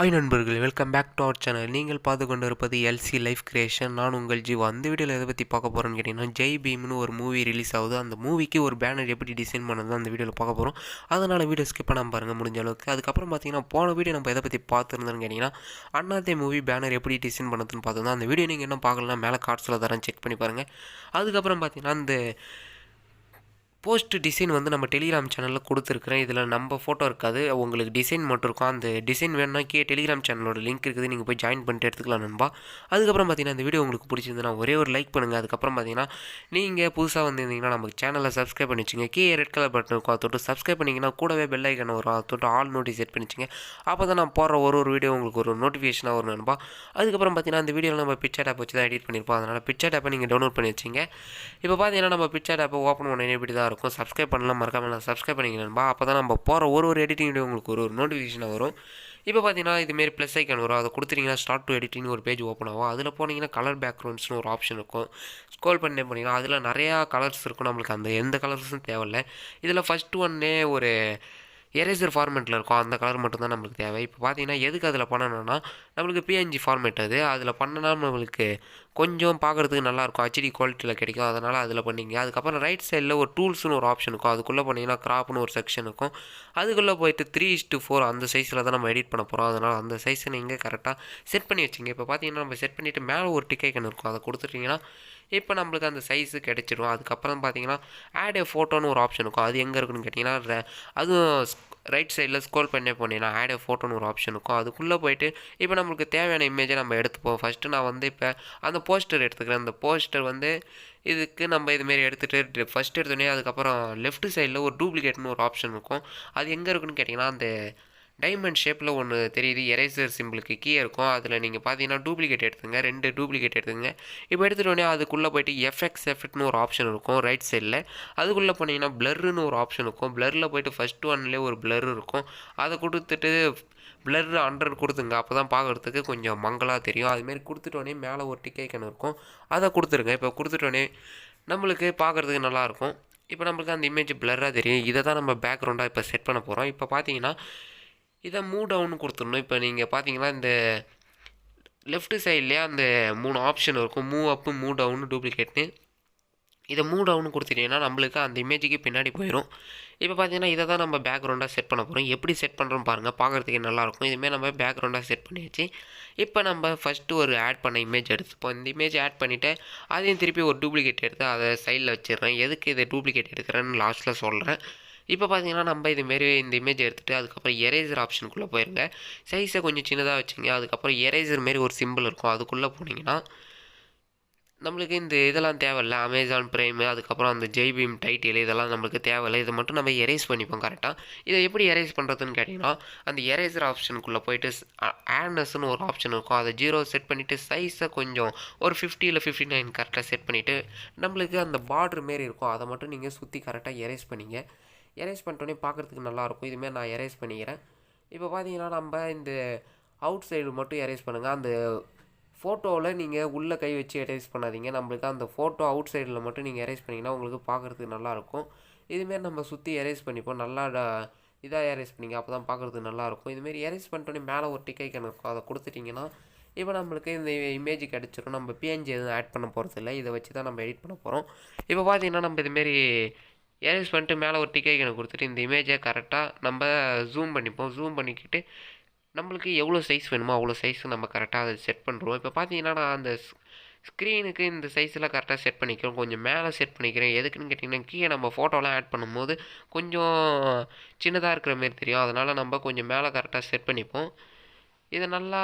Hi நண்பர்களே, welcome back to our channel. நீங்கள் பார்த்து கொண்டு இருப்பது எல்சி லைஃப் கிரியேஷன். நான் உங்கள் ஜீவா. அந்த வீடியோவில் எதை பற்றி பார்க்க போகிறோன்னு கேட்டிங்கன்னா, ஜெய் பீம்னு ஒரு மூவி ரிலீஸ் ஆகுது. அந்த மூவிக்கு ஒரு பேனர் எப்படி டிசைன் பண்ணது அந்த வீடியோவில் பார்க்க போகிறோம். அதனால் வீடியோ ஸ்கிப் பண்ணாமல் பாருங்கள் முடிஞ்ச அளவுக்கு. அதுக்கப்புறம் பார்த்தீங்கன்னா, போன வீடியோ நம்ம எதை பற்றி பார்த்துருந்தோன்னு கேட்டிங்கன்னா, அண்ணாத்தே மூவி பேனர் எப்படி டிசைன் பண்ணதுன்னு பார்த்துருந்தோம். அந்த வீடியோ நீங்கள் இன்னும் பார்க்கலாம், மேலே கார்ட்ஸில் தரேன், செக் பண்ணி பாருங்கள். அதுக்கப்புறம் பார்த்தீங்கன்னா, அந்த போஸ்ட் டிசைன் வந்து நம்ம டெலிகிராம் சேனலில் கொடுத்துருக்குறேன். இதில் நம்ம ஃபோட்டோ இருக்காது, உங்களுக்கு டிசைன் மட்டும் இருக்கும். அந்த டிசைன் வேணும்னா டெலிகிராம் சேனலோட லிங்க் இருக்குது, நீங்கள் போய் ஜாயின் பண்ணிட்டு எடுத்துக்கலாம் நண்பா. அதுக்கப்புறம் பார்த்தீங்கன்னா, இந்த வீடியோ உங்களுக்கு பிடிச்சிருந்துன்னா ஒரே ஒரு லைக் பண்ணுங்கள். அதுக்கப்புறம் பார்த்தீங்கன்னா, நீங்கள் புதுசாக வந்திருந்தீங்கன்னா நம்ம சேனலை சப்ஸ்கிரைப் பண்ணி வச்சுங்க. ரெட் கலர் பட்டன் இருக்கும், அதை தொட்டு சப்ஸ்கிரைப் பண்ணிங்கன்னா கூடவே பெல் ஐக்கன் வரும், அதை தொட்டு ஆல் நோட்டிஸ் செட் பண்ணிச்சுங்க. அப்போ தான் நான் போடுற ஒரு வீடியோ உங்களுக்கு ஒரு நோட்டிஃபிகேஷனாக வரும் நண்பா. அதுக்கப்புறம் பார்த்தீங்கன்னா, அந்த வீடியோவில் நம்ம பிக்சர் ஆப் வச்சு தான் எடிட் பண்ணியிருப்போம். அதனால் பிக்சர் ஆப்பை நீங்கள் டவுன்லோட் பண்ணி வச்சிங்க. இப்போ பார்த்தீங்கன்னா, நம்ம பிக்சர் ஆப்பை ஓப்பன் பண்ண இப்படி தான் இருக்கும். சப்ஸ்கிரைப் பண்ணலாம், மறக்காமல் நான் சப்ஸ்கிரைப் பண்ணிக்கிறேன்பா. அப்போ தான் நம்ம போகிற ஒரு எடிட்டிங் வீடியோ உங்களுக்கு ஒரு நோட்டிஃபிகேஷனாக வரும். இப்போ பார்த்தீங்கன்னா, இதுமாரி ப்ளஸ் ஐக்கான் வரும், அதை கொடுத்துட்டிங்கன்னா ஸ்டார்ட் டு எடிட்டிங் ஒரு பேஜ் ஓப்பன் ஆகும். அதில் போனீங்கன்னா கலர் பேக்ரவுண்ட்ஸ்னு ஒரு ஆப்ஷன் இருக்கும். ஸ்க்ரோல் பண்ணி போனீங்கன்னா அதில் நிறையா கலர்ஸ் இருக்கும். நம்மளுக்கு அந்த எந்த கலர்ஸும் தேவையில்லை. இதில் ஃபஸ்ட்டு ஒன்னே ஒரு எரேசர் ஃபார்மேட்டில் இருக்கும், அந்த கலர் மட்டும்தான் நம்மளுக்கு தேவை. இப்போ பார்த்தீங்கன்னா, எதுக்கு அதில் பண்ணணும்னா, நம்மளுக்கு பிஎன்ஜி ஃபார்மேட் அதில் பண்ணனா நம்மளுக்கு கொஞ்சம் பார்க்குறதுக்கு நல்லாயிருக்கும், ஹெச்டி குவாலிட்டியில் கிடைக்கும். அதனால் அதில் பண்ணிங்க. அதுக்கப்புறம் ரைட் சைடில் ஒரு டூல்ஸ்னு ஒரு ஆப்ஷன் இருக்கும், அதுக்குள்ளே பண்ணிங்கன்னா கிராப்னு ஒரு செக்ஷன் இருக்கும். அதுக்குள்ளே போயிட்டு 3:4 அந்த சைஸில் தான் நம்ம எடிட் பண்ண போகிறோம். அதனால் அந்த சைஸை நீங்கள் கரெக்டாக செட் பண்ணி வச்சிங்க. இப்போ பார்த்தீங்கன்னா, நம்ம செட் பண்ணிவிட்டு மேலே ஒரு டிக் ஐக்கன் இருக்கும், அதை கொடுத்துட்டிங்கன்னா இப்போ நம்மளுக்கு அந்த சைஸு கிடச்சிடும். அதுக்கப்புறம் பார்த்தீங்கன்னா, ஆட் ஏ ஃபோட்டோன்னு ஒரு ஆப்ஷன் இருக்கும். அது எங்கே இருக்குன்னு கேட்டிங்கன்னா, அதுவும் ரைட் சைடில் ஸ்க்ரோல் பண்ணே போனீங்கன்னா ஆட் ஏ ஃபோட்டோன்னு ஒரு ஆப்ஷன் இருக்கும். அதுக்குள்ளே போய்ட்டு இப்போ நம்மளுக்கு தேவையான இமேஜை நம்ம எடுத்துப்போம். ஃபஸ்ட்டு நான் வந்து இப்போ அந்த போஸ்டர் எடுத்துக்கிறேன். அந்த போஸ்டர் வந்து இதுக்கு நம்ம இதுமாரி எடுத்துகிட்டு ஃபஸ்ட்டு எடுத்தோடனே அதுக்கப்புறம் லெஃப்ட் சைடில் ஒரு டூப்ளிகேட்னு ஒரு ஆப்ஷன் இருக்கும். அது எங்கே இருக்குன்னு கேட்டிங்கன்னா, அந்த டைமண்ட் ஷேப்பில் ஒன்று தெரியுது, எரேசர் சிம்பிளுக்கு கீழே இருக்கும். அதில் நீங்கள் பார்த்தீங்கன்னா டூப்ளிகேட் எடுத்துங்க, 2 டூப்ளிகேட் எடுத்துங்க. இப்போ எடுத்துகிட்டோடனே அதுக்குள்ளே போய்ட்டு எஃபெக்ட்னு ஒரு ஆப்ஷன் இருக்கும் ரைட் சைடில். அதுக்குள்ளே போனீங்கன்னா ப்ளர்னு ஒரு ஆப்ஷன் இருக்கும். ப்ளரில் போய்ட்டு ஃபஸ்ட்டு ஒன்லேயே ஒரு ப்ளர் இருக்கும், அதை கொடுத்துட்டு ப்ளர் 100 கொடுத்துங்க. அப்போ தான் பார்க்குறதுக்கு கொஞ்சம் மங்களாக தெரியும். அதுமாரி கொடுத்துட்டோடனே மேலே ஒரு டிக் ஐக்கன் இருக்கும், அதை கொடுத்துருங்க. இப்போ கொடுத்துட்டோடனே நம்மளுக்கு பார்க்குறதுக்கு நல்லாயிருக்கும். இப்போ நம்மளுக்கு அந்த இமேஜ் ப்ளராக தெரியும். இதை தான் நம்ம பேக்ரவுண்டாக இப்போ செட் பண்ண போகிறோம். இப்போ பார்த்தீங்கன்னா, இதை மூவ் டவுன் கொடுத்துடணும். இப்போ நீங்கள் பார்த்தீங்கன்னா, இந்த லெஃப்ட் சைட்லேயே அந்த 3 ஆப்ஷன் இருக்கும், மூவ் அப்பு, மூவ் டவுனு, டூப்ளிகேட்னு. இதை மூவ் டவுன் கொடுத்துட்டீங்கன்னா நம்மளுக்கு அந்த இமேஜுக்கு பின்னாடி போயிடும். இப்போ பார்த்தீங்கன்னா, இதை தான் நம்ம பேக்ரவுண்டாக செட் பண்ண போகிறோம். எப்படி செட் பண்ணுறோம் பாருங்கள், பார்க்குறதுக்கு நல்லாயிருக்கும். இதுமாரி நம்ம பேக்ரவுண்டாக செட் பண்ணியாச்சு. இப்போ நம்ம ஃபஸ்ட்டு ஒரு ஆட் பண்ண இமேஜ் எடுத்துப்போம். இந்த இமேஜ் ஆட் பண்ணிவிட்டு அதையும் திருப்பி ஒரு டூப்ளிகேட் எடுத்து அதை சைடில் வச்சிடுறேன். எதுக்கு இதை டூப்ளிகேட் எடுக்கிறேன்னு லாஸ்ட்டில் சொல்கிறேன். இப்போ பார்த்தீங்கன்னா, நம்ம இதுமாரி இந்த இமேஜ் எடுத்துகிட்டு அதுக்கப்புறம் எரேசர் ஆப்ஷனுக்குள்ளே போயிருங்க. சைஸை கொஞ்சம் சின்னதாக வச்சுங்க. அதுக்கப்புறம் எரேசர் மாரி ஒரு சிம்பிள் இருக்கும், அதுக்குள்ளே போனீங்கன்னா நம்மளுக்கு இந்த இதெல்லாம் தேவையில்ல. அமேசான் ப்ரைமு, அதுக்கப்புறம் அந்த ஜெய்பீம் டைட்டில், இதெல்லாம் நம்மளுக்கு தேவையில்லை. இதை மட்டும் நம்ம எரேஸ் பண்ணிப்போம் கரெக்டாக. இதை எப்படி எரேஸ் பண்ணுறதுன்னு கேட்டிங்கன்னா, அந்த எரேசர் ஆப்ஷனுக்குள்ளே போய்ட்டு ஆட்னஸ்ன்னு ஒரு ஆப்ஷன் இருக்கும், அதை 0 செட் பண்ணிவிட்டு சைஸை கொஞ்சம் ஒரு 50 இல்லை 59 கரெக்டாக செட் பண்ணிவிட்டு நம்மளுக்கு அந்த பார்டர் மாரி இருக்கும், அதை மட்டும் நீங்கள் சுற்றி கரெக்டாக எரேஸ் பண்ணிங்க. எரேஸ் பண்ணிட்டோன்னே பார்க்குறதுக்கு நல்லாயிருக்கும். இதுமாரி நான் எரேஸ் பண்ணிக்கிறேன். இப்போ பார்த்தீங்கன்னா, நம்ம இந்த அவுட் சைடு மட்டும் எரேஸ் பண்ணுங்கள். அந்த ஃபோட்டோவில் நீங்கள் உள்ளே கை வச்சு எரேஸ் பண்ணாதீங்க. நம்மளுக்கு அந்த ஃபோட்டோ அவுட் சைடில் மட்டும் நீங்கள் எரேஸ் பண்ணிங்கன்னா உங்களுக்கு பார்க்குறதுக்கு நல்லாயிருக்கும். இதுமாரி நம்ம சுற்றி எரேஸ் பண்ணிப்போம். நல்லா இதாக எரேஸ் பண்ணிங்க, அப்போ தான் பார்க்குறதுக்கு நல்லாயிருக்கும். இதுமாரி எரேஸ் பண்ணிட்டோன்னே மேலே ஒரு டிக் ஐக்கன் இருக்கும், அதை கொடுத்துட்டிங்கன்னா இப்போ நம்மளுக்கு இந்த இமேஜ் கிடச்சிரும். நம்ம பிஎன்ஜி எதுவும் ஆட் பண்ண போகிறதில்ல, இதை வச்சு தான் நம்ம எடிட் பண்ண போகிறோம். இப்போ பார்த்தீங்கன்னா, நம்ம இதுமாரி எரேஸ் பண்ணிட்டு மேலே ஒரு டிக் ஐக்கனை கொடுத்துட்டு இந்த இமேஜை கரெக்டாக நம்ம ஜூம் பண்ணிப்போம். ஜூம் பண்ணிக்கிட்டு நம்மளுக்கு எவ்வளோ சைஸ் வேணுமோ அவ்வளோ சைஸு நம்ம கரெக்டாக அதை செட் பண்ணுறோம். இப்போ பார்த்தீங்கன்னா, நான் அந்த ஸ்க்ரீனுக்கு இந்த சைஸில் கரெக்டாக செட் பண்ணிக்கிறோம். கொஞ்சம் மேலே செட் பண்ணிக்கிறேன். எதுக்குன்னு கேட்டிங்கன்னா, கீழே நம்ம ஃபோட்டோலாம் ஆட் பண்ணும்போது கொஞ்சம் சின்னதாக இருக்கிற மாரி தெரியும். அதனால் நம்ம கொஞ்சம் மேலே கரெக்டாக செட் பண்ணிப்போம். இதை நல்லா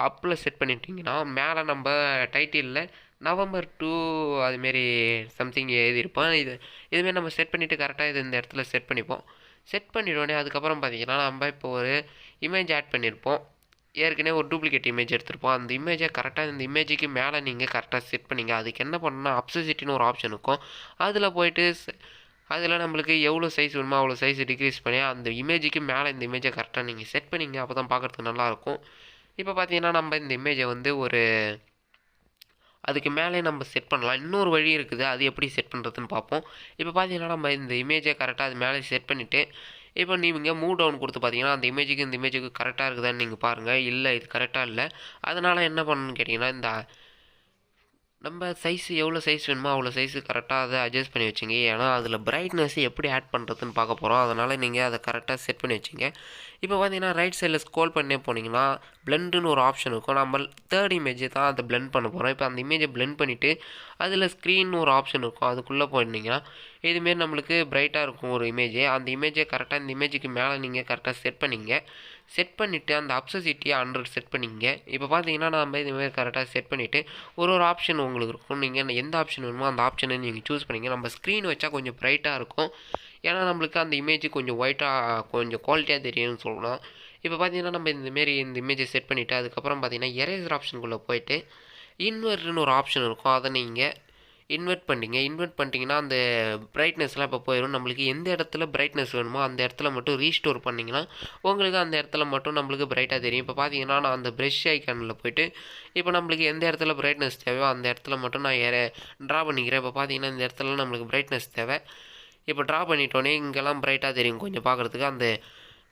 அப்பில் செட் பண்ணிட்டிங்கன்னா மேலே நம்ம டைட்டிலில் நவம்பர் 2 அதுமாரி சம்திங் எழுதியிருப்போம். இதுமாரி நம்ம செட் பண்ணிவிட்டு கரெக்டாக இது இந்த இடத்துல செட் பண்ணிப்போம். செட் பண்ணிவிடோடனே அதுக்கப்புறம் பார்த்தீங்கன்னா, நம்ம இப்போ ஒரு இமேஜ் ஆட் பண்ணியிருப்போம். ஏற்கனவே ஒரு டூப்ளிகேட் இமேஜ் எடுத்திருப்போம். அந்த இமேஜை கரெக்டாக இந்த இமேஜுக்கு மேலே நீங்கள் கரெக்டாக செட் பண்ணிங்க. அதுக்கு என்ன பண்ணணும்னா, அப்சசிட்டின்னு ஒரு ஆப்ஷன் இருக்கும், அதில் போய்ட்டு அதில் நம்மளுக்கு எவ்வளோ சைஸ் வேணுமோ அவ்வளோ சைஸ் டிக்ரீஸ் பண்ணி அந்த இமேஜுக்கு மேலே இந்த இமேஜை கரெக்டாக நீங்கள் செட் பண்ணிங்க. அப்போ தான் பார்க்குறதுக்கு நல்லாயிருக்கும். இப்போ பார்த்தீங்கன்னா, நம்ம இந்த இமேஜை வந்து ஒரு அதுக்கு மேலே நம்ம செட் பண்ணலாம். இன்னொரு வழி இருக்குது, அது எப்படி செட் பண்ணுறதுன்னு பார்ப்போம். இப்போ பார்த்தீங்கன்னா, நம்ம இந்த இமேஜை கரெக்டாக அது மேலே செட் பண்ணிவிட்டு இப்போ நீங்கள் மூவ் டவுன் கொடுத்து பார்த்தீங்கன்னா அந்த இமேஜுக்கு இந்த இமேஜுக்கு கரெக்டாக இருக்குதான்னு நீங்கள் பாருங்கள். இல்லை இது கரெக்டாக இல்லை. அதனால் என்ன பண்ணணும்னு கேட்டிங்கன்னா இந்த நம்ம சைஸ் எவ்வளோ சைஸ் வேணுமோ அவ்வளோ சைஸு கரெக்டாக அதை அட்ஜஸ்ட் பண்ணி வச்சுங்க. ஏன்னா அதில் பிரைட்னஸ் எப்படி ஆட் பண்ணுறதுன்னு பார்க்க போகிறோம். அதனால் நீங்கள் அதை கரெக்டாக செட் பண்ணி வச்சுங்க. இப்போ பார்த்தீங்கன்னா ரைட் சைடில் ஸ்க்ரோல் பண்ணே போனீங்கன்னா பிளெண்டுன்னு ஒரு ஆப்ஷன் இருக்கும். நம்ம தேர்ட் இமேஜை தான் அதை பிளெண்ட் பண்ண போகிறோம். இப்போ அந்த இமேஜை பிளெண்ட் பண்ணிவிட்டு அதில் ஸ்க்ரீன் ஒரு ஆப்ஷன் இருக்கும். அதுக்குள்ளே போயிருந்தீங்கன்னா இதுமாரி நம்மளுக்கு பிரைட்டாக இருக்கும் ஒரு இமேஜ். அந்த இமேஜை கரெக்டாக இந்த இமேஜுக்கு மேலே நீங்கள் கரெக்டாக செட் பண்ணிங்க. செட் பண்ணிவிட்டு அந்த அப்சசிட்டியை 100 செட் பண்ணிங்க. இப்போ பார்த்தீங்கன்னா நம்ம இதுமாரி கரெக்டாக செட் பண்ணிவிட்டு ஒரு ஆப்ஷன் உங்களுக்கு இருக்கும். நீங்கள் எந்த ஆப்ஷன் வேணுமோ அந்த ஆப்ஷனை நீங்கள் சூஸ் பண்ணிங்க. நம்ம ஸ்க்ரீன் வச்சா கொஞ்சம் பிரைட்டாக இருக்கும். ஏன்னா நம்மளுக்கு அந்த இமேஜ் கொஞ்சம் ஒயிட்டாக கொஞ்சம் குவாலிட்டியாக தெரியும்னு சொல்லலாம். இப்போ பார்த்தீங்கன்னா நம்ம இந்த இமேஜை செட் பண்ணிவிட்டு அதுக்கப்புறம் பார்த்தீங்கன்னா எரேசர் ஆப்ஷனுக்குள்ளே போயிட்டு இன்வெர்ட்னு ஒரு ஆப்ஷன் இருக்கும். அதை நீங்கள் இன்வெர்ட் பண்ணிட்டீங்கன்னா அந்த பிரைட்னஸ்லாம் இப்போ போயிடும். நம்மளுக்கு எந்த இடத்துல பிரைட்னஸ் வேணுமோ அந்த இடத்துல மட்டும் ரீஸ்டோர் பண்ணிங்கன்னா உங்களுக்கு அந்த இடத்துல மட்டும் நம்மளுக்கு பிரைட்டாக தெரியும். இப்போ பார்த்தீங்கன்னா நான் அந்த ப்ரெஷ் ஐக்கானில் போய்ட்டு இப்போ நம்மளுக்கு எந்த இடத்துல பிரைட்னஸ் தேவையோ அந்த இடத்துல மட்டும் நான் ட்ரா பண்ணிக்கிறேன். இப்போ பார்த்தீங்கன்னா இந்த இடத்துல நம்மளுக்கு பிரைட்னஸ் தேவை. இப்போ ட்ரா பண்ணிட்டோன்னே இங்கெல்லாம் பிரைட்டாக தெரியும் கொஞ்சம் பார்க்குறதுக்கு.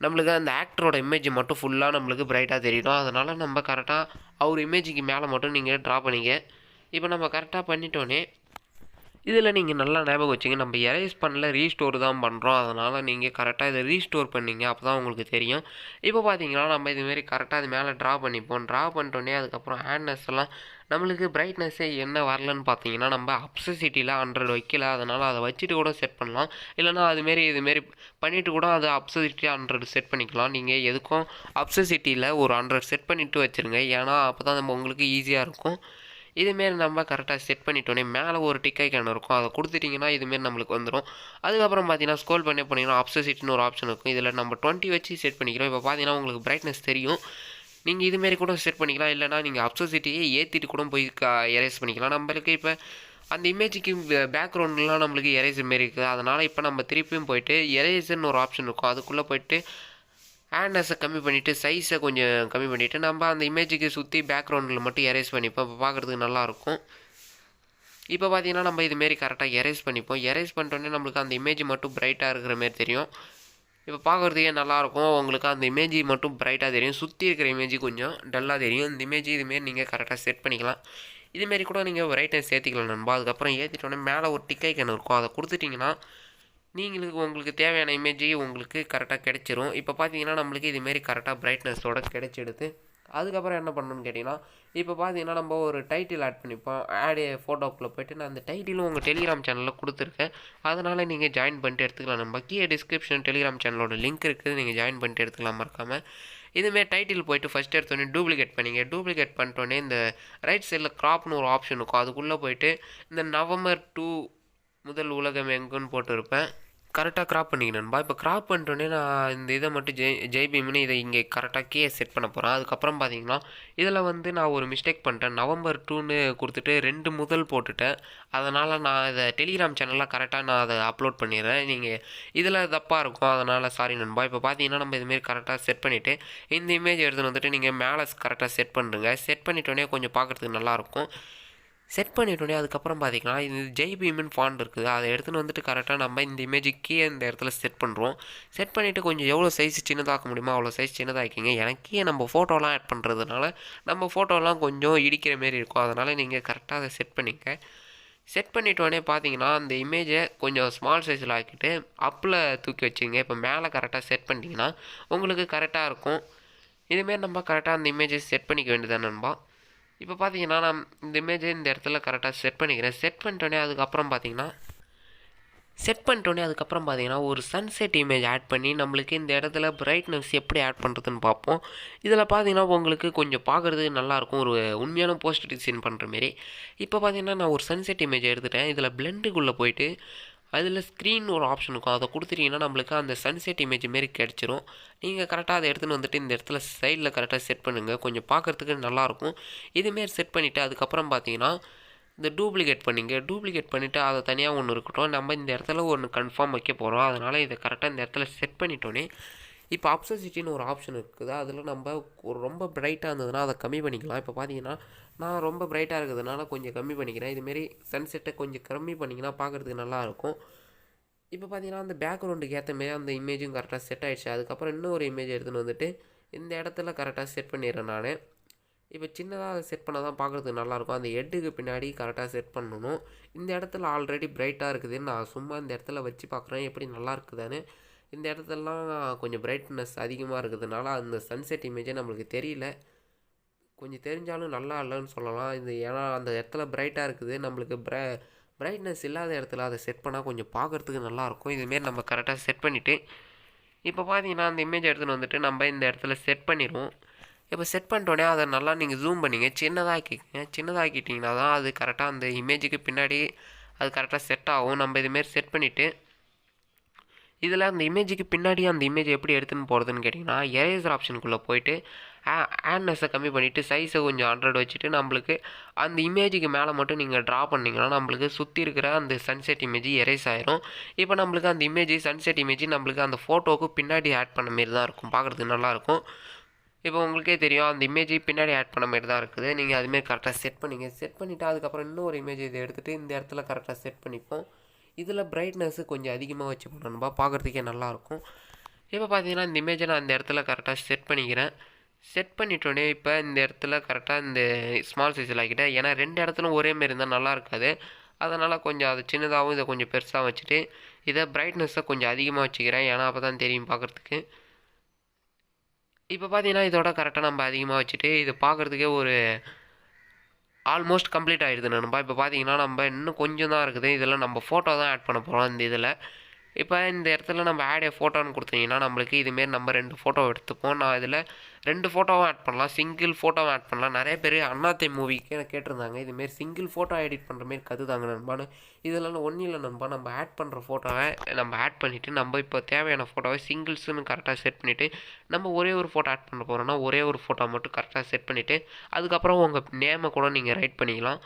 நம்மளுக்கு அந்த ஆக்டரோட இமேஜ் மட்டும் ஃபுல்லாக நம்மளுக்கு பிரைட்டாக தெரியணும். அதனால் நம்ம கரெக்டாக அவர் இமேஜுக்கு மேலே மட்டும் நீங்கள் ட்ரா பண்ணிங்க. இப்போ நம்ம கரெக்டாக பண்ணிட்டோன்னே இதில் நீங்கள் நல்லா ஞாபகம் வச்சுங்க, நம்ம எரேஸ் பண்ணல ரீஸ்டோர் தான் பண்ணுறோம். அதனால் நீங்கள் கரெக்டாக இதை ரீஸ்டோர் பண்ணிங்க. அப்போ தான் உங்களுக்கு தெரியும். இப்போ பார்த்தீங்கன்னா நம்ம இதுமாரி கரெக்டாக அது மேலே ட்ரா பண்ணிப்போம். ட்ரா பண்ணிட்டோன்னே அதுக்கப்புறம் ஹேண்ட்னஸ் எல்லாம் நம்மளுக்கு பிரைட்னஸ்ஸே என்ன வரலன்னு பார்த்தீங்கன்னா நம்ம அப்சசிட்டியில் 100 வைக்கல. அதனால் அதை வச்சுட்டு கூட செட் பண்ணலாம். இல்லைனா இதுமாரி பண்ணிவிட்டு கூட அதை அப்சசிட்டி 100 செட் பண்ணிக்கலாம். நீங்கள் எதுக்கும் அப்சசிட்டியில் ஒரு 100 செட் பண்ணிவிட்டு வச்சுருங்க. ஏன்னா அப்போ தான் நம்ம உங்களுக்கு ஈஸியாக இருக்கும். இதுமாரி நம்ம கரெக்டாக செட் பண்ணிட்டோன்னே மேலே ஒரு டிக் ஐக்கான் இருக்கும். அதை கொடுத்துட்டிங்கன்னா இதுமாரி நம்மளுக்கு வந்துடும். அதுக்கப்புறம் பார்த்தீங்கன்னா ஸ்க்ரோல் பண்ணி போனீங்கன்னா அப்சசிட்டின்னு ஒரு ஆப்ஷன் இருக்கும். இதில் நம்ம 20 வச்சு செட் பண்ணிக்கிறோம். இப்போ பார்த்தீங்கன்னா உங்களுக்கு பிரைட்னஸ் தெரியும். நீங்கள் இதுமாரி கூட செட் பண்ணிக்கலாம். இல்லைனா நீங்கள் அப்சசிட்டியே ஏற்றிட்டு கூட போய் எரேஸ் பண்ணிக்கலாம். நம்மளுக்கு இப்போ அந்த இமேஜுக்கு பேக்ரவுண்ட்லாம் நம்மளுக்கு எரேஸ் மாரி இருக்குது. அதனால் இப்போ நம்ம திருப்பியும் போயிட்டு எரேஸ்ன்னு ஒரு ஆப்ஷன் இருக்கும். அதுக்குள்ளே போய்ட்டு ஹேண்ட்னஸை கம்மி பண்ணிவிட்டு சைஸை கொஞ்சம் கம்மி பண்ணிவிட்டு நம்ம அந்த இமேஜுக்கு சுற்றி பேக்ரவுண்டில் மட்டும் எரேஸ் பண்ணிப்போம். இப்போ பார்க்குறதுக்கு நல்லாயிருக்கும். இப்போ பார்த்தீங்கன்னா நம்ம இதுமாரி கரெக்டாக எரேஸ் பண்ணிப்போம். எரேஸ் பண்ணிட்டோன்னே நம்மளுக்கு அந்த இமேஜ் மட்டும் பிரைட்டாக இருக்கிற மாரி தெரியும். இப்போ பார்க்குறதுக்கே நல்லாயிருக்கும். உங்களுக்கு அந்த இமேஜ் மட்டும் பிரைட்டாக தெரியும். சுற்றி இருக்கிற இமேஜ் கொஞ்சம் டல்லாக தெரியும். இந்த இமேஜ் இதுமாரி நீங்கள் கரெக்டாக செட் பண்ணிக்கலாம். இதுமாரி கூட நீங்கள் பிரைட்னஸ் ஏற்றிக்கலாம் நண்பா. அதுக்கப்புறம் ஏற்றிட்டோன்னே மேலே ஒரு டிக் ஐக்கான் இருக்கும். அதை கொடுத்துட்டிங்கன்னா உங்களுக்கு தேவையான இமேஜ் உங்களுக்கு கரெக்டாக கிடச்சிரும். இப்போ பார்த்தீங்கன்னா நம்மளுக்கு இதுமாரி கரெக்டாக பிரைட்னஸோட கிடச்சிடுது. அதுக்கப்புறம் என்ன பண்ணணும்னு கேட்டிங்கன்னா இப்போ பார்த்தீங்கன்னா நம்ம ஒரு டைட்டில் ஆட் பண்ணிப்போம். ஃபோட்டோக்குள்ளே போய்ட்டு நான் அந்த டைட்டிலும் உங்கள் டெலிகிராம் சேனலில் கொடுத்துருக்கேன். அதனால் நீங்கள் ஜாயின் பண்ணிட்டு எடுத்துக்கலாம். நம்ம கீழே டிஸ்கிரிப்ஷன் டெலிகிராம் சேனலோட லிங்க் இருக்குது. நீங்கள் ஜாயின் பண்ணிட்டு எடுத்துக்கலாம் மறக்காமல். இதுமாரி டைட்டில் போய்ட்டு ஃபஸ்ட் எடுத்தோடனே டூப்ளிகேட் டூப்ளிகேட் பண்ணிட்டோன்னே இந்த ரைட் சைடில் க்ராப்னு ஒரு ஆப்ஷன் இருக்கும். அதுக்குள்ளே போய்ட்டு இந்த நவம்பர் 2 முதல் உலகம் எங்குன்னு போட்டிருப்பேன். கரெக்டாக க்ராப் பண்ணிக்கணும்பா. இப்போ க்ராப் பண்ணிட்டோன்னே நான் இந்த இதை மட்டும் ஜெய்பீம்னு இதை இங்கே கரெக்டாக செட் பண்ண போகிறேன். அதுக்கப்புறம் பார்த்தீங்கன்னா இதில் நான் ஒரு மிஸ்டேக் பண்ணிட்டேன். நவம்பர் 2ன்னு கொடுத்துட்டு 2 முதல் போட்டுட்டேன். அதனால் நான் இதை டெலிகிராம் சேனலில் கரெக்டாக நான் அதை அப்லோட் பண்ணிடுறேன். நீங்கள் இதில் தப்பாக இருக்கும். அதனால் சாரி நண்பா. இப்போ பார்த்தீங்கன்னா நம்ம இதுமாரி கரெக்டாக செட் பண்ணிவிட்டு இந்த இமேஜ் எடுத்துகிட்டு வந்துட்டு நீங்கள் மேலே கரெக்டாக செட் பண்ணுறங்க. செட் பண்ணிட்டோன்னே கொஞ்சம் பார்க்குறதுக்கு நல்லாயிருக்கும். செட் பண்ணிட்டோன்னே அதுக்கப்புறம் பார்த்தீங்கன்னா இது ஜெய்பீம்னு ஃபாண்ட் இருக்குது. அதை எடுத்துகிட்டு வந்துட்டு கரெக்டாக நம்ம இந்த இமேஜுக்கே இந்த இடத்துல செட் பண்ணுறோம். செட் பண்ணிவிட்டு கொஞ்சம் எவ்வளோ சைஸ் சின்னதாக்க முடியுமோ அவ்வளோ சைஸ் சின்னதாக்கிங்க. எனக்கே நம்ம ஃபோட்டோலாம் ஆட் பண்ணுறதுனால நம்ம ஃபோட்டோலாம் கொஞ்சம் இடிக்கிற மாரி இருக்கும். அதனால் நீங்கள் கரெக்டாக அதை செட் பண்ணிக்க. செட் பண்ணிட்டோடனே பார்த்தீங்கன்னா அந்த இமேஜை கொஞ்சம் ஸ்மால் சைஸில் ஆக்கிட்டு அப்பில் தூக்கி வச்சுங்க. இப்போ மேலே கரெக்டாக செட் பண்ணிட்டீங்கன்னா உங்களுக்கு கரெக்டாக இருக்கும். இதுமாரி நம்ம கரெக்டாக அந்த இமேஜை செட் பண்ணிக்க வேண்டியதான் நண்பா. இப்போ பார்த்தீங்கன்னா நான் இந்த இமேஜை இந்த இடத்துல கரெக்டாக செட் பண்ணிக்கிறேன். செட் பண்ணிட்டோன்னே அதுக்கப்புறம் பார்த்தீங்கன்னா ஒரு சன்செட் இமேஜ் ஆட் பண்ணி நம்மளுக்கு இந்த இடத்துல பிரைட்னஸ் எப்படி ஆட் பண்ணுறதுன்னு பார்ப்போம். இதில் பார்த்தீங்கன்னா உங்களுக்கு கொஞ்சம் பார்க்குறதுக்கு நல்லாயிருக்கும். ஒரு உண்மையான போஸ்ட் டிசைன் பண்ணுற மாரி. இப்போ பார்த்தீங்கன்னா நான் ஒரு சன்செட் இமேஜ் எடுத்துட்டேன். இதில் பிளெண்டுக்குள்ளே போயிட்டு அதில் ஸ்க்ரீன் ஒரு ஆப்ஷன் இருக்கும். அதை கொடுத்துட்டிங்கன்னா நம்மளுக்கு அந்த சன்செட் இமேஜ் மாரி கிடச்சிரும். நீங்கள் கரெக்டாக அதை எடுத்துகிட்டு வந்துட்டு இந்த இடத்துல சைடில் கரெக்டாக செட் பண்ணுங்கள். கொஞ்சம் பார்க்குறதுக்கு நல்லாயிருக்கும். இதுமாரி செட் பண்ணிவிட்டு அதுக்கப்புறம் பார்த்தீங்கன்னா இந்த டூப்ளிகேட் பண்ணிவிட்டு அதை தனியாக ஒன்று இருக்கட்டும். நம்ம இந்த இடத்துல ஒன்று கன்ஃபார்ம் வைக்க போகிறோம். அதனால் இதை கரெக்டாக இந்த இடத்துல செட் பண்ணிட்டோன்னே இப்போ அப்சசிட்டின்னு ஒரு ஆப்ஷன் இருக்குது. அதில் நம்ம ரொம்ப பிரைட்டாக இருந்ததுன்னா அதை கம்மி பண்ணிக்கலாம். இப்போ பார்த்தீங்கன்னா நான் ரொம்ப பிரைட்டாக இருக்கிறதுனால கொஞ்சம் கம்மி பண்ணிக்கிறேன். இதுமாரி சன்செட்டை கொஞ்சம் கம்மி பண்ணிங்கன்னா பார்க்குறதுக்கு நல்லாயிருக்கும். இப்போ பார்த்தீங்கன்னா அந்த பேக்ரவுண்டுக்கு ஏற்ற மாரி அந்த இமேஜும் கரெக்டாக செட் ஆகிடுச்சு. அதுக்கப்புறம் இன்னொரு இமேஜ் எடுத்துன்னு வந்துட்டு இந்த இடத்துல கரெக்டாக செட் பண்ணிடுறேன் நான். இப்போ சின்னதாக செட் பண்ணால் தான் பார்க்குறதுக்கு நல்லாயிருக்கும். அந்த ஹெட்டுக்கு பின்னாடி கரெக்டாக செட் பண்ணணும். இந்த இடத்துல ஆல்ரெடி பிரைட்டாக இருக்குதுன்னு நான் சும்மா இந்த இடத்துல வச்சு பார்க்குறேன் எப்படி நல்லா இருக்குதான்னு. இந்த இடத்துலலாம் கொஞ்சம் பிரைட்னஸ் அதிகமாக இருக்கிறதுனால அந்த சன்செட் இமேஜே நம்மளுக்கு தெரியல. கொஞ்சம் தெரிஞ்சாலும் நல்லா இல்லைன்னு சொல்லலாம். ஏன்னா அந்த இடத்துல பிரைட்டாக இருக்குது. நம்மளுக்கு பிரைட்னஸ் இல்லாத இடத்துல அதை செட் பண்ணால் கொஞ்சம் பார்க்குறதுக்கு நல்லாயிருக்கும். இதுமாரி நம்ம கரெக்டாக செட் பண்ணிவிட்டு இப்போ பார்த்தீங்கன்னா அந்த இமேஜ் எடுத்துகிட்டு வந்துட்டு நம்ம இந்த இடத்துல செட் பண்ணிடுவோம். இப்போ செட் பண்ணிட்டோடனே அதை நல்லா நீங்கள் ஜூம் பண்ணிங்க சின்னதாக்கிட்டிங்கன்னா தான் அது கரெக்டாக அந்த இமேஜுக்கு பின்னாடி அது கரெக்டாக செட் ஆகும். நம்ம இதுமாரி செட் பண்ணிவிட்டு இதில் அந்த இமேஜுக்கு பின்னாடி அந்த இமேஜ் எப்படி எடுத்துன்னு போகிறதுன்னு கேட்டிங்கன்னா எரேசர் ஆப்ஷனுக்குள்ளே போயிட்டு ஆட்னஸை கம்மி பண்ணிவிட்டு சைஸை கொஞ்சம் 100 வச்சுட்டு நம்மளுக்கு அந்த இமேஜுக்கு மேலே மட்டும் நீங்கள் ட்ரா பண்ணிங்கன்னா நம்மளுக்கு சுற்றி இருக்கிற அந்த சன்செட் இமேஜ் எரேஸ் ஆயிரும். இப்போ நம்மளுக்கு அந்த இமேஜ் சன்செட் இமேஜ் நம்மளுக்கு அந்த ஃபோட்டோவுக்கு பின்னாடி ஆட் பண்ண மாரி தான் இருக்கும். பார்க்குறதுக்கு நல்லாயிருக்கும். இப்போ உங்களுக்கே தெரியும் அந்த இமேஜ் பின்னாடி ஆட் பண்ண மாதிரி தான் இருக்குது. நீங்கள் அதுமாரி கரெக்டாக செட் பண்ணிவிட்டு அதுக்கப்புறம் இன்னொரு இமேஜ் இதை எடுத்துகிட்டு இந்த இடத்துல கரெக்டாக செட் பண்ணிப்போம். இதில் பிரைட்னஸ்ஸு கொஞ்சம் அதிகமாக வச்சுப்போம் நண்பா, பார்க்குறதுக்கே நல்லாயிருக்கும். இப்போ பார்த்தீங்கன்னா இந்த இமேஜை நான் இந்த இடத்துல கரெக்டாக செட் பண்ணிக்கிறேன். செட் பண்ணிட்டோடனே இப்போ இந்த இடத்துல கரெக்டாக இந்த ஸ்மால் சைஸில் ஆக்கிட்டேன். ஏன்னா 2 இடத்துலும் ஒரே மாரி இருந்தால் நல்லா இருக்காது. அதனால் கொஞ்சம் அது சின்னதாகவும் இதை கொஞ்சம் பெருசாக வச்சுட்டு இதை பிரைட்னஸை கொஞ்சம் அதிகமாக வச்சுக்கிறேன். ஏன்னா அப்போ தான் தெரியும் பார்க்குறதுக்கு. இப்போ பார்த்தீங்கன்னா இதோட கரெக்டாக நம்ம அதிகமாக வச்சுட்டு இது பார்க்குறதுக்கே ஒரு ஆல்மோஸ்ட் கம்ப்ளீட் ஆகிடுது நண்பா. இப்போ பார்த்தீங்கன்னா நம்ம இன்னும் கொஞ்சம் தான் இருக்குது. இதில் நம்ம ஃபோட்டோ தான் ஆட் பண்ண போகிறோம் இந்த இதில். இப்போ இந்த இடத்துல நம்ம ஆட் ஃபோட்டோன்னு கொடுத்தீங்கன்னா நம்மளுக்கு இதுமாரி நம்ம 2 ஃபோட்டோ எடுத்துப்போம். நான் இதில் 2 ஃபோட்டோவும் ஆட் பண்ணலாம், சிங்கிள் ஃபோட்டோவும் ஆட் பண்ணலாம். நிறைய பேர் அண்ணாத்தை மூவிக்கு எனக்கு கேட்டிருந்தாங்க இதுமாரி சிங்கிள் ஃபோட்டோ எடிட் பண்ணுற மாரி கற்றுதாங்க நண்பான்னு. இதெல்லாம் ஒன்றும் இல்லை நண்பா, நம்ம ஆட் பண்ணுற ஃபோட்டோவை நம்ம ஆட் பண்ணிவிட்டு நம்ம இப்போ தேவையான ஃபோட்டோவை சிங்கிள்ஸுன்னு கரெக்டாக செட் பண்ணிவிட்டு நம்ம ஒரே ஒரு ஃபோட்டோ ஆட் பண்ண போகிறோன்னா ஒரே ஒரு ஃபோட்டோ மட்டும் கரெக்டாக செட் பண்ணிவிட்டு அதுக்கப்புறம் உங்கள் நேமை கூட நீங்கள் ரைட் பண்ணிக்கலாம்.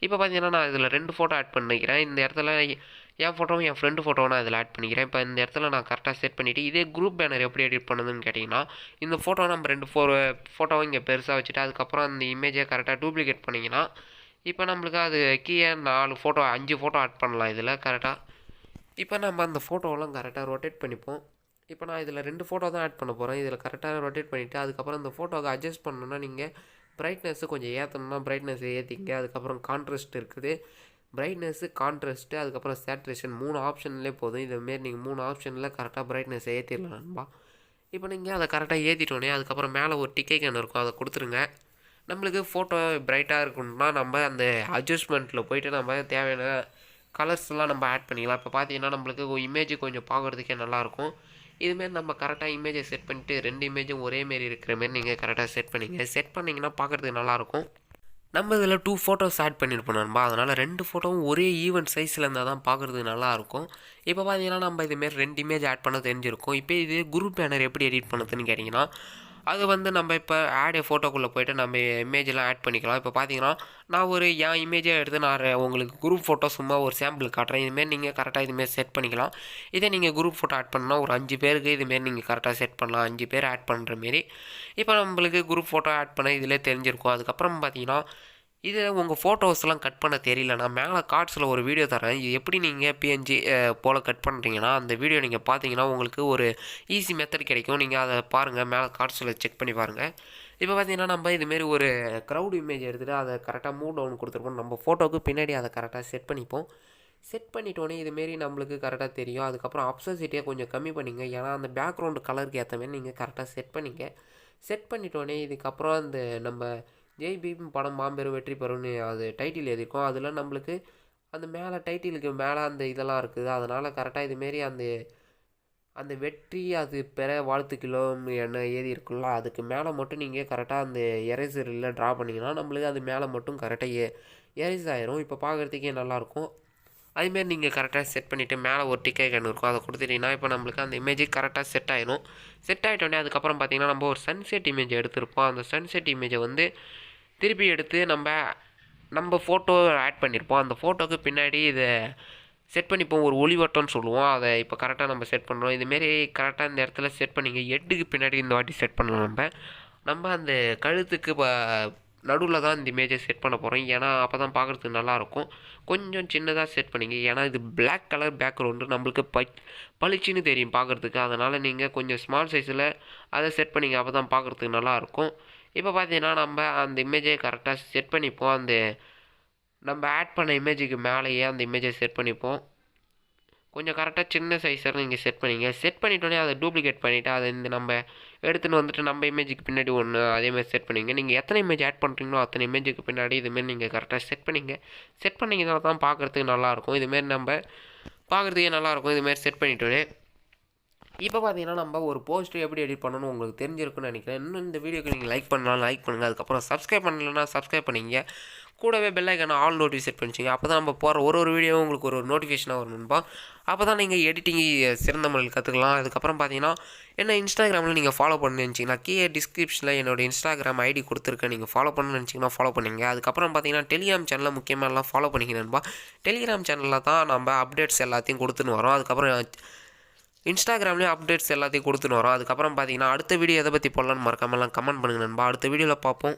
இப்போ பார்த்தீங்கன்னா நான் இதில் 2 ஃபோட்டோ ஆட் பண்ணிக்கிறேன். இந்த இடத்துல என் ஃபோட்டோவும் என் ஃப்ரெண்டு ஃபோட்டோவும் நான் இதில் ஆட் பண்ணிக்கிறேன். இப்போ இந்த இடத்துல நான் கரெக்டாக செட் பண்ணிவிட்டு இதே குரூப் பேனர் எப்படி எடிட் பண்ணுதுன்னு கேட்டிங்கன்னா இந்த ஃபோட்டோ நம்ம 2 ஃபோட்டோவும் இங்கே பெருசாக வச்சுட்டு அதுக்கப்புறம் அந்த இமேஜை கரெக்டாக டூப்ளிகேட் பண்ணிங்கன்னா இப்போ நம்மளுக்கு அது கீழே 4 ஃபோட்டோ 5 ஃபோட்டோ ஆட் பண்ணலாம் இதில் கரெக்டாக. இப்போ நம்ம அந்த ஃபோட்டோவெல்லாம் கரெக்டாக ரொட்டேட் பண்ணிப்போம். இப்போ நான் இதில் 2 ஃபோட்டோ தான் ஆட் பண்ண போகிறேன். இதில் கரெக்டாக ரொட்டேட் பண்ணிவிட்டு அதுக்கப்புறம் இந்த ஃபோட்டோவை அட்ஜஸ்ட் பண்ணணுன்னா நீங்கள் பிரைட்னஸ்ஸு கொஞ்சம் ஏற்றணும்னா பிரைட்னஸ் ஏற்றிங்க. அதுக்கப்புறம் கான்ட்ராஸ்ட் இருக்குது, பிரைட்னஸ்ஸு கான்ட்ராஸ்ட்டு அதுக்கப்புறம் சேட்ரேஷன் 3 ஆப்ஷன்லேயே போதும். இதுமாரி நீங்கள் 3 ஆப்ஷனில் கரெக்டாக பிரைட்னஸ் ஏற்றிடலாம் நண்பா. இப்போ நீங்கள் அதை கரெக்டாக ஏற்றிட்டோன்னே அதுக்கப்புறம் மேலே ஒரு டிக்கை கேன் இருக்கும், அதை கொடுத்துருங்க. நம்மளுக்கு ஃபோட்டோ பிரைட்டாக இருக்கணும்னா நம்ம அந்த அட்ஜஸ்ட்மெண்ட்டில் போய்ட்டு நம்ம தேவையான கலர்ஸ்லாம் நம்ம ஆட் பண்ணிக்கலாம். இப்போ பார்த்தீங்கன்னா நம்மளுக்கு இமேஜ் கொஞ்சம் பார்க்குறதுக்கே நல்லாயிருக்கும். இதுமாரி நம்ம கரெக்டாக இமேஜை செட் பண்ணிவிட்டு 2 இமேஜும் ஒரே மாரி இருக்கிற மாரி நீங்கள் கரெக்டாக செட் பண்ணிங்கன்னா பார்க்குறதுக்கு நல்லாயிருக்கும். நம்ம இதில் 2 ஃபோட்டோஸ் ஆட் பண்ணியிருப்போம் நண்பா, அதனால் 2 ஃபோட்டோவும் ஒரே ஈவன் சைஸில் இருந்தால் தான் பார்க்குறதுக்கு நல்லாயிருக்கும். இப்போ பார்த்தீங்கன்னா நம்ம இதுமாரி 2 இமேஜ் ஆட் பண்ண தெரிஞ்சிருக்கும். இப்போ இது குரூப் பேனர் எப்படி எடிட் பண்ணுறதுன்னு கேட்டிங்கன்னா அது நம்ம இப்போ ஆட் ஃபோட்டோக்குள்ளே போய்ட்டு நம்ம இமேஜெலாம் ஆட் பண்ணிக்கலாம். இப்போ பார்த்தீங்கன்னா நான் என் இமேஜை எடுத்து நான் உங்களுக்கு குரூப் ஃபோட்டோ சும்மா ஒரு சாம்பிள் காட்டுறேன். இதுமாரி நீங்கள் கரெக்டாக இதுமாரி செட் பண்ணிக்கலாம். இதே நீங்கள் குரூப் ஃபோட்டோ ஆட் பண்ணால் ஒரு 5 பேருக்கு இதுமாரி நீங்கள் கரெக்டாக செட் பண்ணலாம், 5 பேர் ஆட் பண்ணுற மாரி. இப்போ நம்மளுக்கு குரூப் ஃபோட்டோ ஆட் பண்ண இதிலே தெரிஞ்சிருக்கும். அதுக்கப்புறம் பார்த்தீங்கன்னா இது உங்கள் ஃபோட்டோஸ்லாம் கட் பண்ண தெரியலனா மேலே கார்ட்ஸில் ஒரு வீடியோ தரேன். இது எப்படி நீங்கள் பிஎன்ஜி போல் கட் பண்ணுறீங்கன்னா அந்த வீடியோ நீங்கள் பார்த்தீங்கன்னா உங்களுக்கு ஒரு ஈஸி மெத்தட் கிடைக்கும். நீங்கள் அதை பாருங்கள், மேலே கார்ட்ஸில் செக் பண்ணி பாருங்கள். இப்போ பார்த்தீங்கன்னா நம்ம இதுமாரி ஒரு க்ரௌட் இமேஜ் எடுத்துகிட்டு அதை கரெக்டாக மூவ் டவுன் கொடுத்துருப்போம். நம்ம ஃபோட்டோவுக்கு பின்னாடி அதை கரெக்டாக செட் பண்ணிப்போம். செட் பண்ணிட்டோன்னே இதுமாரி நம்மளுக்கு கரெக்டாக தெரியும். அதுக்கப்புறம் அப்சசிட்டியை கொஞ்சம் கம்மி பண்ணிங்க, ஏன்னா அந்த பேக்ரவுண்டு கலருக்கு ஏற்ற மாதிரி நீங்கள் கரெக்டாக செட் பண்ணிங்க. செட் பண்ணிட்டோன்னே இதுக்கப்புறம் அந்த நம்ம ஜெய்பீம் படம் மாம்பெரும் வெற்றி பெறும்னு அது டைட்டில் எழுதியிருக்கோம். அதில் நம்மளுக்கு அந்த மேலே டைட்டிலுக்கு மேலே அந்த இதெல்லாம் இருக்குது. அதனால் கரெக்டாக இதுமாரி அந்த வெற்றி அது பெற வாழ்த்துக்கிலோம் என்ன எழுதியிருக்குல்ல அதுக்கு மேலே மட்டும் நீங்கள் கரெக்டாக அந்த எரேசரில் ட்ரா பண்ணிங்கன்னா நம்மளுக்கு அது மேலே மட்டும் கரெக்டாக எரேஸ் ஆயிரும். இப்போ பார்க்குறதுக்கே நல்லாயிருக்கும். அதுமாரி நீங்கள் கரெக்டாக செட் பண்ணிவிட்டு மேலே ஒரு டிக்கை கேன் இருக்கும், அதை கொடுத்துட்டிங்கன்னா இப்போ நம்மளுக்கு அந்த இமேஜ் கரெக்டாக செட் ஆயிடும். செட் ஆகிட்டோடனே அதுக்கப்புறம் பார்த்திங்கன்னா நம்ம ஒரு சன்செட் இமேஜ் எடுத்திருப்போம். அந்த சன்செட் இமேஜை திருப்பி எடுத்து நம்ம ஃபோட்டோ ஆட் பண்ணியிருப்போம். அந்த ஃபோட்டோவுக்கு பின்னாடி இதை செட் பண்ணிப்போம், ஒரு ஒளிவட்டம்னு சொல்லுவோம். அதை இப்போ கரெக்டாக நம்ம செட் பண்ணுறோம். இதுமாரி கரெக்டாக இந்த இடத்துல செட் பண்ணிங்க. ஹெட்டுக்கு பின்னாடி இந்த வாட்டி செட் பண்ணலாம். நம்ம அந்த கழுத்துக்கு நடுவில் தான் இந்த இமேஜை செட் பண்ண போகிறோம். ஏன்னா அப்போ தான் பார்க்குறதுக்கு நல்லாயிருக்கும். கொஞ்சம் சின்னதாக செட் பண்ணிங்க. ஏன்னா இது பிளாக் கலர் பேக்ரவுண்டு நம்மளுக்கு பளிச்சுன்னு தெரியும் பார்க்குறதுக்கு. அதனால் நீங்கள் கொஞ்சம் ஸ்மால் சைஸில் அதை செட் பண்ணிங்க. அப்போ தான் பார்க்குறதுக்கு நல்லாயிருக்கும். இப்போ பார்த்தீங்கன்னா நம்ம அந்த இமேஜை கரெக்டாக செட் பண்ணிப்போம். அந்த நம்ம ஆட் பண்ண இமேஜுக்கு மேலேயே அந்த இமேஜை செட் பண்ணிப்போம். கொஞ்சம் கரெக்டாக சின்ன சைஸில் நீங்கள் செட் பண்ணிங்க. செட் பண்ணிட்டோன்னே அதை டூப்ளிகேட் பண்ணிவிட்டு அதை நம்ம எடுத்துன்னு வந்துட்டு நம்ம இமேஜுக்கு பின்னாடி ஒன்று அதேமாதிரி செட் பண்ணிங்க. நீங்கள் எத்தனை இமேஜ் ஆட் பண்ணுறீங்களோ அத்தனை இமேஜுக்கு பின்னாடி இதுமாரி நீங்கள் கரெக்டாக செட் பண்ணிங்க. செட் பண்ணிங்கன்னா தான் பார்க்குறதுக்கு நல்லாயிருக்கும். இதுமாரி நம்ம பார்க்குறதுக்கே நல்லாயிருக்கும். இதுமாரி செட் பண்ணிட்டோன்னே இப்போ பார்த்தீங்கன்னா நம்ம ஒரு போஸ்ட்டு எப்படி எடிட் பண்ணணும்னு உங்களுக்கு தெரிஞ்சிருக்குன்னு நினைக்கிறேன். இன்னும் இந்த வீடியோக்கு நீங்கள் லைக் பண்ணலாம், லைக் பண்ணுங்கள். அதுக்கப்புறம் சப்ஸ்கிரைப் பண்ணலைன்னா சப்ஸ்கிரைப் பண்ணிங்க. கூடவே பெல் ஐக்கான ஆல் நோட்டிஃபிகேட் செட் பண்ணிச்சிங்க. அப்போ தான் நம்ம போகிற ஒரு வீடியோவும் உங்களுக்கு ஒரு நோட்டிஃபிகேஷனாக வரணும்பா. அப்போ தான் நீங்கள் எடிட்டிங் சிறந்த முறையில் கற்றுக்கலாம். அதுக்கப்புறம் பார்த்தீங்கன்னா என்ன இன்ஸ்டாகிராமில் நீங்கள் ஃபாலோ பண்ணணும்னு நினச்சிங்கன்னா கீழே டிஸ்கிரிப்ஷனில் என்னோடய இன்ஸ்டாகிராம் ஐடி கொடுத்துருக்கேன். நீங்கள் ஃபாலோ பண்ணணும்னு நினச்சிங்கன்னா ஃபாலோ பண்ணிங்க. அதுக்கப்புறம் பார்த்தீங்கன்னா டெலிகிராம் சேனலில் முக்கியமாக எல்லாம் ஃபாலோ பண்ணிக்கிறேன்பா. டெலிகிராம் சேனலில் தான் நம்ம அப்டேட்ஸ் எல்லாத்தையும் கொடுத்துன்னு வரோம். அதுக்கப்புறம் இன்ஸ்டாகிராம்லேயும் அப்டேட்ஸ் எல்லாத்தையும் கொடுத்துன்னு வரோம். அதுக்கப்புறம் பார்த்தீங்கன்னா அடுத்த வீடியோ எதை பற்றி போடலான்னு மறக்காமலாம் கமெண்ட் பண்ணுங்க நண்பா. அடுத்த வீடியோவில் பார்ப்போம்.